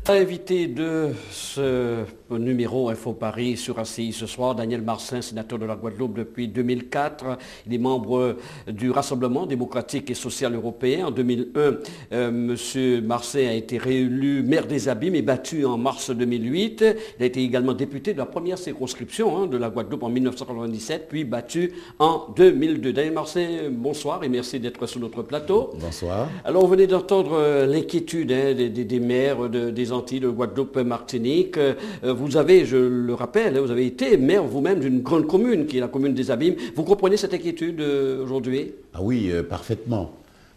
Invité de ce numéro Info Paris sur ACI ce soir, Daniel Marsin, sénateur de la Guadeloupe depuis 2004. Il est membre du Rassemblement démocratique et social européen. En 2001, M. Marsin a été réélu maire des Abîmes et battu en mars 2008. Il a été également député de la première circonscription de la Guadeloupe en 1997, puis battu en 2002. Daniel Marsin, bonsoir et merci d'être sur notre plateau. Bonsoir. Alors, on venait d'entendre l'inquiétude des maires des Antilles, de Guadeloupe, Martinique. Vous avez, je le rappelle, vous avez été maire vous-même d'une grande commune, qui est la commune des Abîmes. Vous comprenez cette inquiétude aujourd'hui? Ah oui, parfaitement.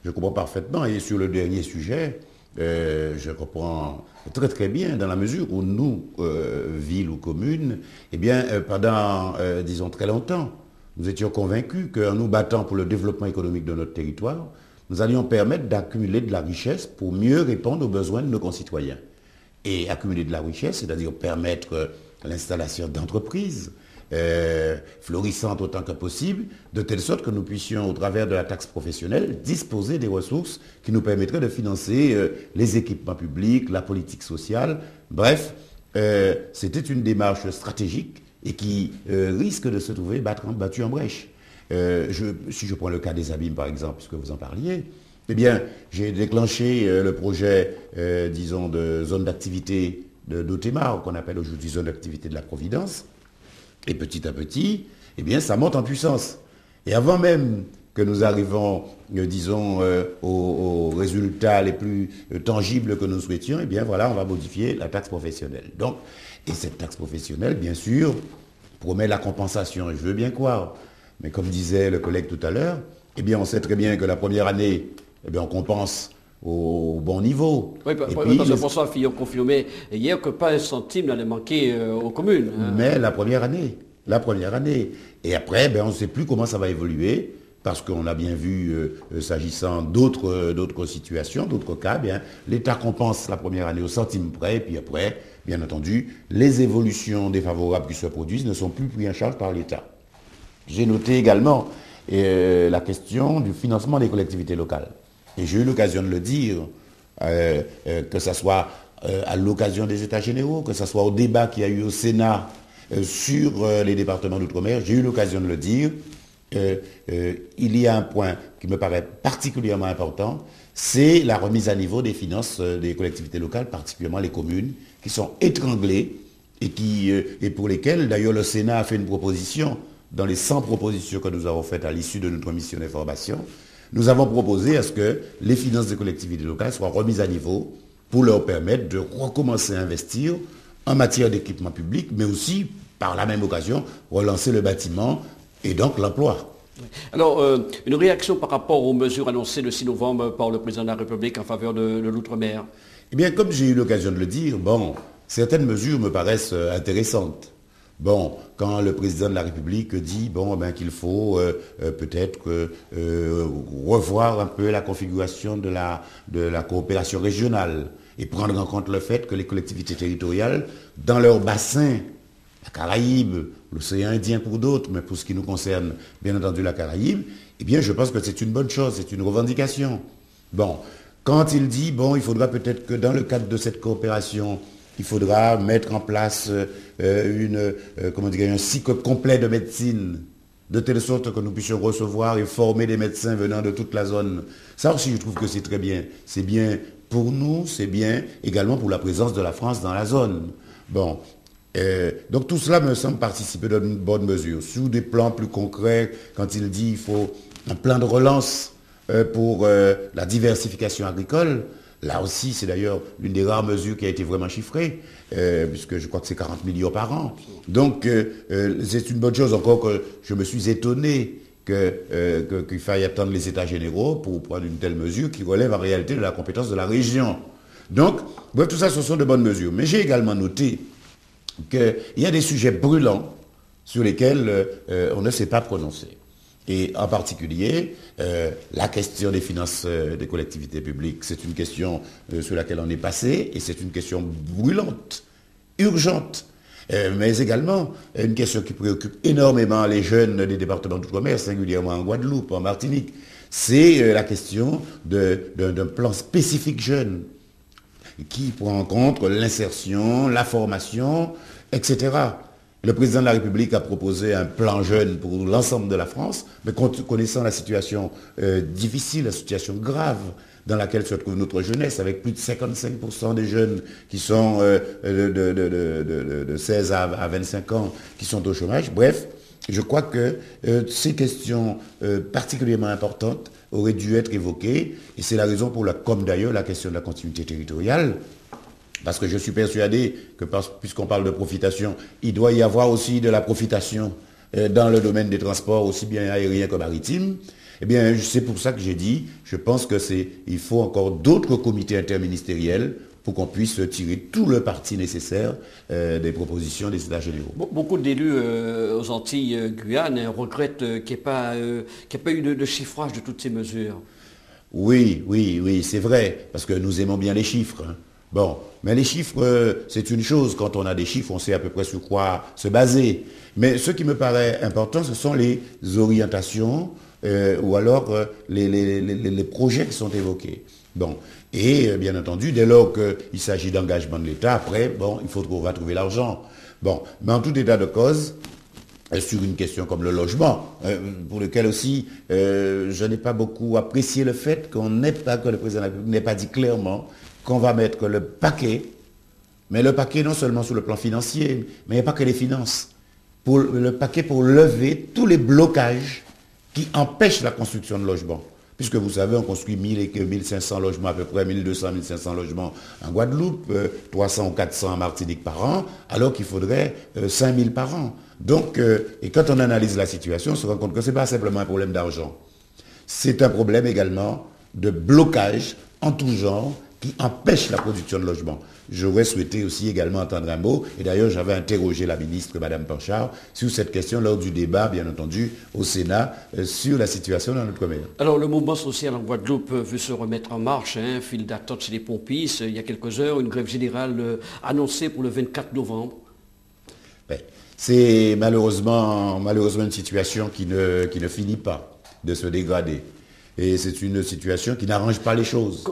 Je comprends parfaitement. Et sur le dernier sujet, je comprends très très bien, dans la mesure où nous, ville ou commune, eh bien, pendant, disons, très longtemps, nous étions convaincus qu'en nous battant pour le développement économique de notre territoire, nous allions permettre d'accumuler de la richesse pour mieux répondre aux besoins de nos concitoyens. Et accumuler de la richesse, c'est-à-dire permettre l'installation d'entreprises florissantes autant que possible, de telle sorte que nous puissions, au travers de la taxe professionnelle, disposer des ressources qui nous permettraient de financer les équipements publics, la politique sociale. Bref, c'était une démarche stratégique et qui risque de se trouver battue en brèche. Si je prends le cas des Abîmes, par exemple, puisque vous en parliez, eh bien, j'ai déclenché le projet, disons, de zone d'activité d'Otémar, qu'on appelle aujourd'hui zone d'activité de la Providence. Et petit à petit, eh bien, ça monte en puissance. Et avant même que nous arrivons, disons, aux résultats les plus tangibles que nous souhaitions, eh bien, voilà, on va modifier la taxe professionnelle. Donc, et cette taxe professionnelle, bien sûr, promet la compensation, et je veux bien croire. Mais comme disait le collègue tout à l'heure, eh bien, on sait très bien que la première année, eh bien, on compense au bon niveau. Oui, parce que François Fillon confirmait hier que pas un centime n'allait manquer aux communes. Mais la première année. Et après, ben, on ne sait plus comment ça va évoluer, parce qu'on a bien vu, s'agissant d'autres situations, d'autres cas, bien, l'État compense la première année au centime près, et puis après, bien entendu, les évolutions défavorables qui se produisent ne sont plus prises en charge par l'État. J'ai noté également la question du financement des collectivités locales. Et j'ai eu l'occasion de le dire, que ce soit à l'occasion des États généraux, que ce soit au débat qu'il y a eu au Sénat sur les départements d'outre-mer, j'ai eu l'occasion de le dire. Il y a un point qui me paraît particulièrement important, c'est la remise à niveau des finances des collectivités locales, particulièrement les communes, qui sont étranglées et pour lesquelles, d'ailleurs, le Sénat a fait une proposition. Dans les 100 propositions que nous avons faites à l'issue de notre mission d'information, nous avons proposé à ce que les finances des collectivités locales soient remises à niveau pour leur permettre de recommencer à investir en matière d'équipement public, mais aussi, par la même occasion, relancer le bâtiment et donc l'emploi. Alors, une réaction par rapport aux mesures annoncées le 6 novembre par le président de la République en faveur de l'outre-mer? Eh bien, comme j'ai eu l'occasion de le dire, certaines mesures me paraissent intéressantes. Quand le président de la République dit qu'il faut peut-être revoir un peu la configuration de la coopération régionale et prendre en compte le fait que les collectivités territoriales, dans leur bassin, la Caraïbe, l'océan Indien pour d'autres, mais pour ce qui nous concerne, bien entendu la Caraïbe, eh bien je pense que c'est une bonne chose, c'est une revendication. Quand il dit, il faudra peut-être que dans le cadre de cette coopération, il faudra mettre en place un cycle complet de médecine, de telle sorte que nous puissions recevoir et former des médecins venant de toute la zone. Ça aussi, je trouve que c'est très bien. C'est bien pour nous, c'est bien également pour la présence de la France dans la zone. Donc tout cela me semble participer d'une bonne mesure. Sous des plans plus concrets, quand il dit qu'il faut un plan de relance pour la diversification agricole, là aussi, c'est d'ailleurs l'une des rares mesures qui a été vraiment chiffrée, puisque je crois que c'est 40 millions par an. Donc, c'est une bonne chose encore que je me suis étonné qu'il faille attendre les États généraux pour prendre une telle mesure qui relève en réalité de la compétence de la région. Donc, tout ça, ce sont de bonnes mesures. Mais j'ai également noté qu'il y a des sujets brûlants sur lesquels on ne s'est pas prononcé. Et en particulier, la question des finances des collectivités publiques, c'est une question sur laquelle on est passé, et c'est une question brûlante, urgente, mais également une question qui préoccupe énormément les jeunes des départements d'outre-mer, singulièrement en Guadeloupe, en Martinique. C'est la question d'un plan spécifique jeune. qui prend en compte l'insertion, la formation, etc. Le président de la République a proposé un plan jeune pour l'ensemble de la France, mais connaissant la situation difficile, la situation grave dans laquelle se trouve notre jeunesse, avec plus de 55% des jeunes qui sont de 16 à 25 ans qui sont au chômage. Bref, je crois que ces questions particulièrement importantes auraient dû être évoquées, et c'est la raison pour laquelle, comme d'ailleurs la question de la continuité territoriale, parce que je suis persuadé que puisqu'on parle de profitation, il doit y avoir aussi de la profitation dans le domaine des transports, aussi bien aériens que maritimes. Eh bien, c'est pour ça que j'ai dit, je pense qu'il faut encore d'autres comités interministériels pour qu'on puisse tirer tout le parti nécessaire des propositions des États généraux. Beaucoup d'élus aux Antilles, Guyane, regrettent qu'il n'y ait pas eu de chiffrage de toutes ces mesures. Oui, c'est vrai, parce que nous aimons bien les chiffres. Hein. Bon, mais les chiffres, c'est une chose. Quand on a des chiffres, on sait à peu près sur quoi se baser. Mais ce qui me paraît important, ce sont les orientations ou alors les projets qui sont évoqués. Bon, et bien entendu, dès lors qu'il s'agit d'engagement de l'État, après, bon, il faut qu'on va trouver l'argent. Bon, mais en tout état de cause, sur une question comme le logement, pour lequel aussi je n'ai pas beaucoup apprécié le fait que le président de la République n'ait pas dit clairement qu'on va mettre le paquet, mais le paquet non seulement sur le plan financier, mais il n'y a pas que les finances, le paquet pour lever tous les blocages qui empêchent la construction de logements. Puisque vous savez, on construit 1000 et 1500 logements, à peu près 1200, 1500 logements en Guadeloupe, 300 ou 400 en Martinique par an, alors qu'il faudrait 5000 par an. Donc, et quand on analyse la situation, on se rend compte que ce n'est pas simplement un problème d'argent. C'est un problème également de blocage en tout genre qui empêche la production de logements. J'aurais souhaité aussi également entendre un mot, et d'ailleurs j'avais interrogé la ministre, Mme Panchard, sur cette question lors du débat, bien entendu, au Sénat, sur la situation dans notre mer. Alors le mouvement social en Guadeloupe veut se remettre en marche, hein, file d'attente chez les pompistes. Il y a quelques heures, une grève générale annoncée pour le 24 novembre. Ben, c'est malheureusement une situation qui ne finit pas de se dégrader. Et c'est une situation qui n'arrange pas les choses.